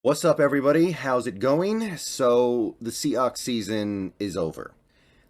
What's up, everybody? How's it going? So, the Seahawks season is over.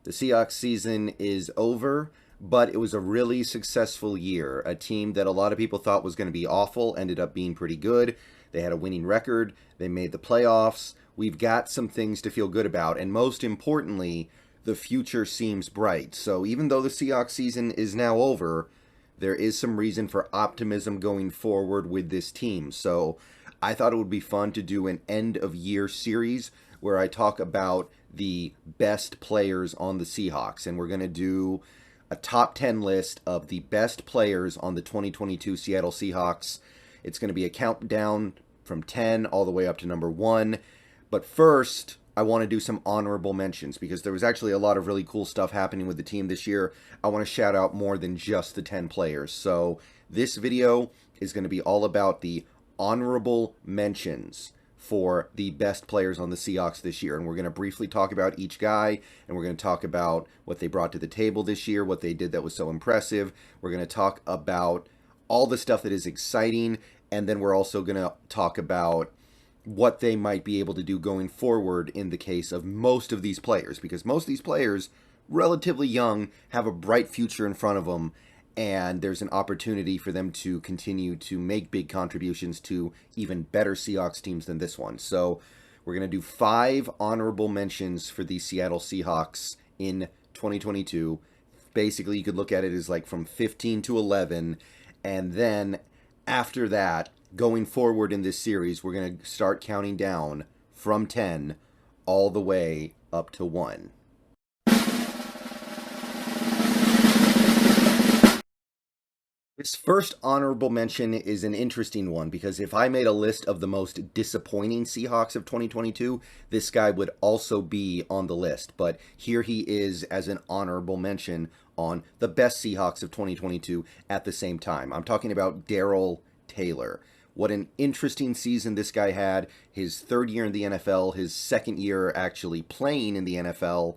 The Seahawks season is over, but it was a really successful year. A team that a lot of people thought was going to be awful ended up being pretty good. They had a winning record. They made the playoffs. We've got some things to feel good about, and most importantly, the future seems bright. So, even though the Seahawks season is now over, there is some reason for optimism going forward with this team. So, I thought it would be fun to do an end of year series where I talk about the best players on the Seahawks. And we're going to do a top 10 list of the best players on the 2022 Seattle Seahawks. It's going to be a countdown from 10 all the way up to number 1. But first, I want to do some honorable mentions because there was actually a lot of really cool stuff happening with the team this year. I want to shout out more than just the 10 players. So this video is going to be all about the honorable mentions for the best players on the Seahawks this year. And we're going to briefly talk about each guy, and we're going to talk about what they brought to the table this year, what they did that was so impressive. We're going to talk about all the stuff that is exciting, and then we're also going to talk about what they might be able to do going forward in the case of most of these players, because most of these players, relatively young, have a bright future in front of them, and there's an opportunity for them to continue to make big contributions to even better Seahawks teams than this one. So we're going to do 5 honorable mentions for the Seattle Seahawks in 2022. Basically, you could look at it as like from 15 to 11, and then after that, going forward in this series, we're going to start counting down from 10 all the way up to 1. This first honorable mention is an interesting one because if I made a list of the most disappointing Seahawks of 2022, this guy would also be on the list. But here he is as an honorable mention on the best Seahawks of 2022 at the same time. I'm talking about Daryl Taylor. What an interesting season this guy had. His third year in the NFL, his second year actually playing in the NFL.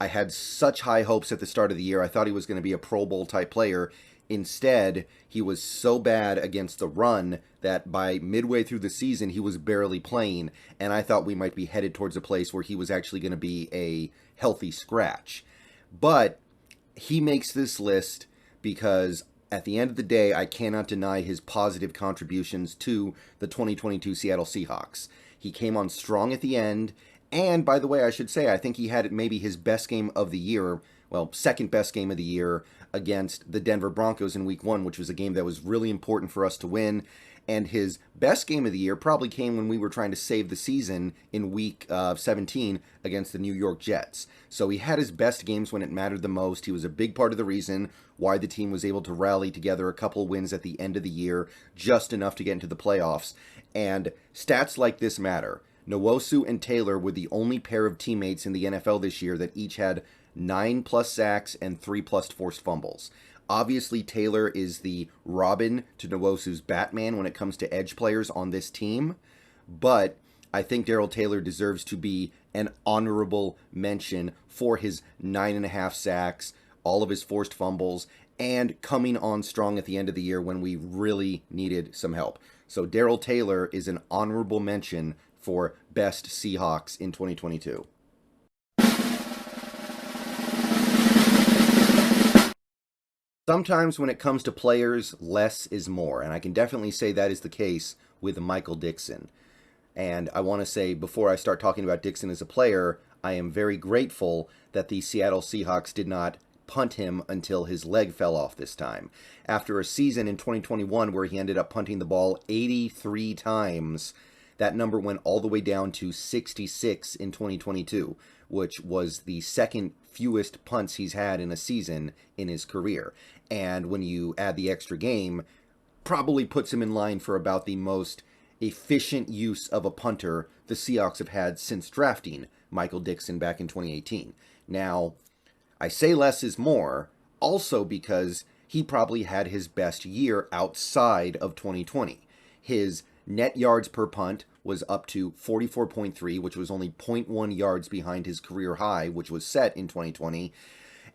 I had such high hopes at the start of the year. I thought he was going to be a Pro Bowl type player. Instead, he was so bad against the run that by midway through the season, he was barely playing, and I thought we might be headed towards a place where he was actually going to be a healthy scratch. But he makes this list because at the end of the day, I cannot deny his positive contributions to the 2022 Seattle Seahawks. He came on strong at the end, and by the way, I should say, I think he had maybe his best game of the year, well, second best game of the year against the Denver Broncos in week 1, which was a game that was really important for us to win. And his best game of the year probably came when we were trying to save the season in week 17 against the New York Jets. So he had his best games when it mattered the most. He was a big part of the reason why the team was able to rally together a couple wins at the end of the year, just enough to get into the playoffs. And stats like this matter. Nwosu and Taylor were the only pair of teammates in the NFL this year that each had 9+ sacks and 3+ forced fumbles. Obviously, Taylor is the Robin to Nwosu's Batman when it comes to edge players on this team, but I think Daryl Taylor deserves to be an honorable mention for his 9.5 sacks, all of his forced fumbles, and coming on strong at the end of the year when we really needed some help. So Daryl Taylor is an honorable mention for best Seahawks in 2022. Sometimes when it comes to players, less is more, and I can definitely say that is the case with Michael Dickson. And I want to say, before I start talking about Dickson as a player, I am very grateful that the Seattle Seahawks did not punt him until his leg fell off this time. After a season in 2021 where he ended up punting the ball 83 times, that number went all the way down to 66 in 2022, which was the second fewest punts he's had in a season in his career. And when you add the extra game, probably puts him in line for about the most efficient use of a punter the Seahawks have had since drafting Michael Dickson back in 2018. Now, I say less is more, also because he probably had his best year outside of 2020. His net yards per punt was up to 44.3, which was only 0.1 yards behind his career high, which was set in 2020.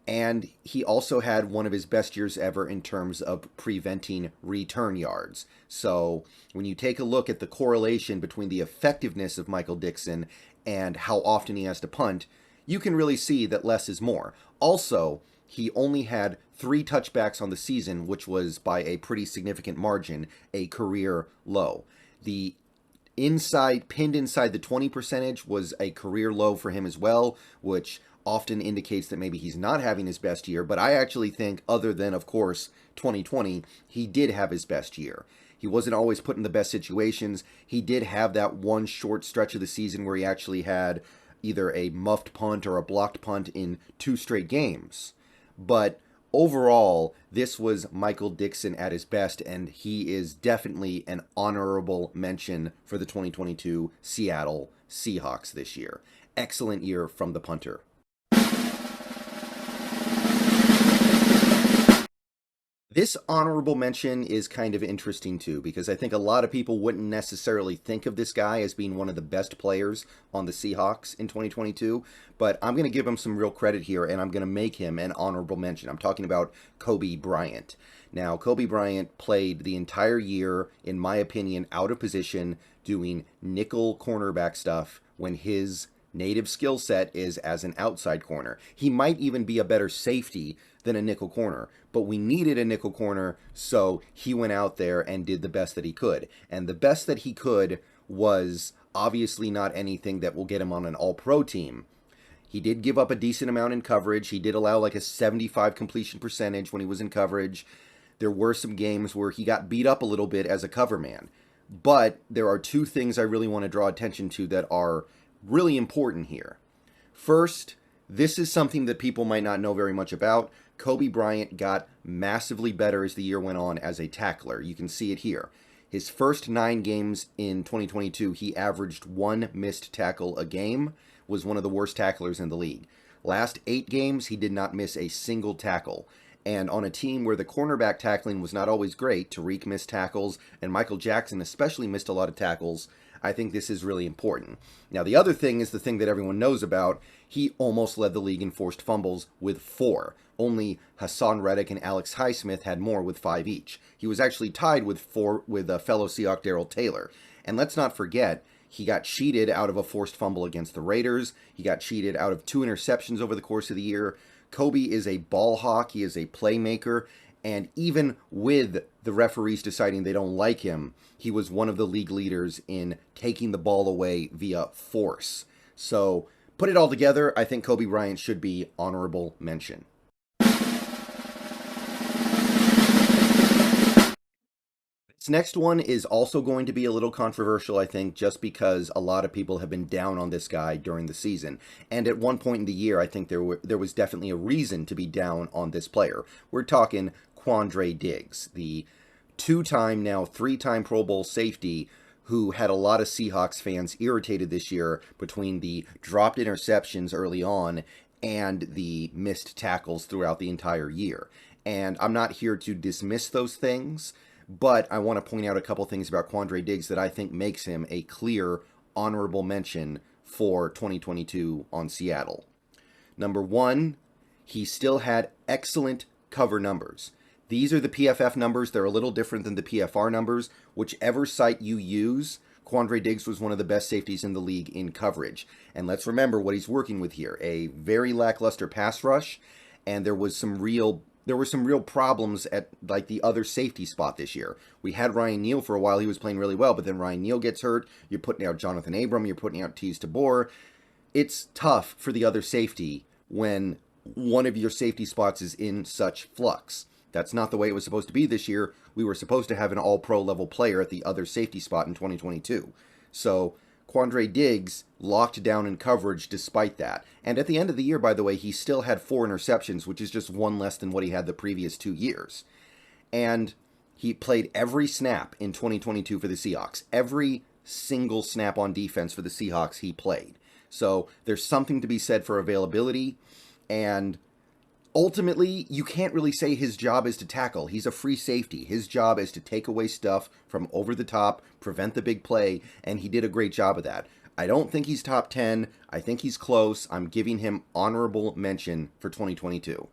And he also had one of his best years ever in terms of preventing return yards. So when you take a look at the correlation between the effectiveness of Michael Dickson and how often he has to punt, you can really see that less is more. Also, he only had 3 touchbacks on the season, which was by a pretty significant margin, a career low. The pinned inside the 20 percentage was a career low for him as well, which often indicates that maybe he's not having his best year, but I actually think, other than, of course, 2020, he did have his best year. He wasn't always put in the best situations. He did have that one short stretch of the season where he actually had either a muffed punt or a blocked punt in 2 straight games. But overall, this was Michael Dickson at his best, and he is definitely an honorable mention for the 2022 Seattle Seahawks this year. Excellent year from the punter. This honorable mention is kind of interesting too, because I think a lot of people wouldn't necessarily think of this guy as being one of the best players on the Seahawks in 2022, but I'm going to give him some real credit here, and I'm going to make him an honorable mention. I'm talking about Kobe Bryant. Now, Kobe Bryant played the entire year, in my opinion, out of position, doing nickel cornerback stuff when his native skill set is as an outside corner. He might even be a better safety than a nickel corner, but we needed a nickel corner, so he went out there and did the best that he could. And the best that he could was obviously not anything that will get him on an all-pro team. He did give up a decent amount in coverage. He did allow like a 75 completion percentage when he was in coverage. There were some games where he got beat up a little bit as a cover man. But there are 2 things I really want to draw attention to that are really important here. First, this is something that people might not know very much about. Kobe Bryant got massively better as the year went on as a tackler. You can see it here. His first 9 games in 2022, he averaged 1 missed tackle a game, was one of the worst tacklers in the league. Last 8 games, he did not miss a single tackle. And on a team where the cornerback tackling was not always great, Tariq missed tackles, and Michael Jackson especially missed a lot of tackles, I think this is really important. Now, the other thing is the thing that everyone knows about. He almost led the league in forced fumbles with 4. Only Hassan Reddick and Alex Highsmith had more with 5 each. He was actually tied with 4 with a fellow Seahawk Daryl Taylor. And let's not forget, he got cheated out of a forced fumble against the Raiders. He got cheated out of 2 interceptions over the course of the year. Kobe is a ball hawk. He is a playmaker. And even with the referees deciding they don't like him, he was one of the league leaders in taking the ball away via force. So put it all together, I think Kobe Bryant should be honorable mention. This next one is also going to be a little controversial, I think, just because a lot of people have been down on this guy during the season. And at one point in the year, I think there was definitely a reason to be down on this player. We're talking Quandre Diggs, the 2-time, now 3-time Pro Bowl safety who had a lot of Seahawks fans irritated this year between the dropped interceptions early on and the missed tackles throughout the entire year. And I'm not here to dismiss those things, but I want to point out a couple things about Quandre Diggs that I think makes him a clear honorable mention for 2022 on Seattle. Number 1, he still had excellent cover numbers. These are the PFF numbers. They're a little different than the PFR numbers. Whichever site you use, Quandre Diggs was one of the best safeties in the league in coverage. And let's remember what he's working with here. A very lackluster pass rush, and there were some real problems at like the other safety spot this year. We had Ryan Neal for a while. He was playing really well, but then Ryan Neal gets hurt. You're putting out Jonathan Abram. You're putting out Teez Tabor. It's tough for the other safety when one of your safety spots is in such flux. That's not the way it was supposed to be this year. We were supposed to have an all-pro level player at the other safety spot in 2022. So Quandre Diggs locked down in coverage despite that. And at the end of the year, by the way, he still had 4 interceptions, which is just 1 less than what he had the previous 2 years. And he played every snap in 2022 for the Seahawks. Every single snap on defense for the Seahawks he played. So there's something to be said for availability. And ultimately, you can't really say his job is to tackle. He's a free safety. His job is to take away stuff from over the top, prevent the big play, and he did a great job of that. I don't think he's top 10. I think he's close. I'm giving him honorable mention for 2022.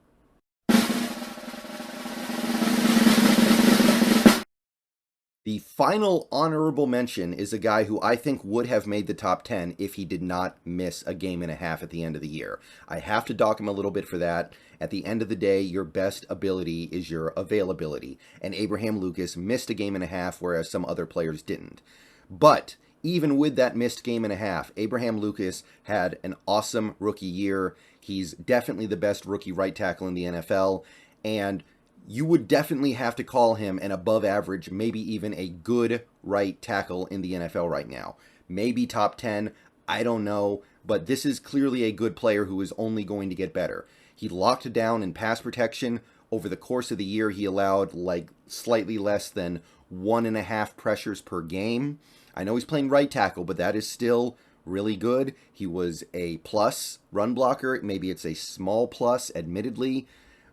The final honorable mention is a guy who I think would have made the top 10 if he did not miss a game and a half at the end of the year. I have to dock him a little bit for that. At the end of the day, your best ability is your availability. And Abraham Lucas missed a game and a half, whereas some other players didn't. But even with that missed game and a half, Abraham Lucas had an awesome rookie year. He's definitely the best rookie right tackle in the NFL. And you would definitely have to call him an above average, maybe even a good right tackle in the NFL right now. Maybe top 10, I don't know, but this is clearly a good player who is only going to get better. He locked down in pass protection. Over the course of the year, he allowed like slightly less than 1.5 pressures per game. I know he's playing right tackle, but that is still really good. He was a plus run blocker. Maybe it's a small plus, admittedly,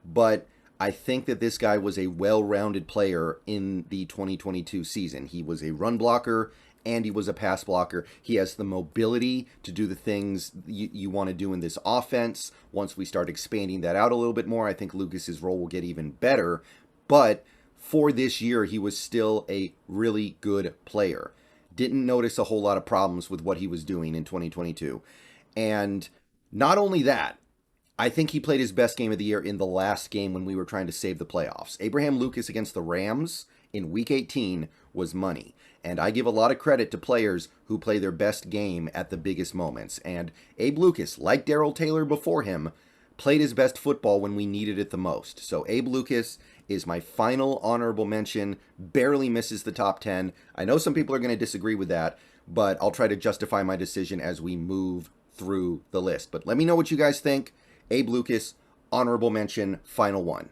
but I think that this guy was a well-rounded player in the 2022 season. He was a run blocker and he was a pass blocker. He has the mobility to do the things you want to do in this offense. Once we start expanding that out a little bit more, I think Lucas's role will get even better. But for this year, he was still a really good player. Didn't notice a whole lot of problems with what he was doing in 2022. And not only that, I think he played his best game of the year in the last game when we were trying to save the playoffs. Abraham Lucas against the Rams in Week 18 was money. And I give a lot of credit to players who play their best game at the biggest moments. And Abe Lucas, like Daryl Taylor before him, played his best football when we needed it the most. So Abe Lucas is my final honorable mention, barely misses the top 10. I know some people are going to disagree with that, but I'll try to justify my decision as we move through the list. But let me know what you guys think. Abe Lucas, honorable mention, final one.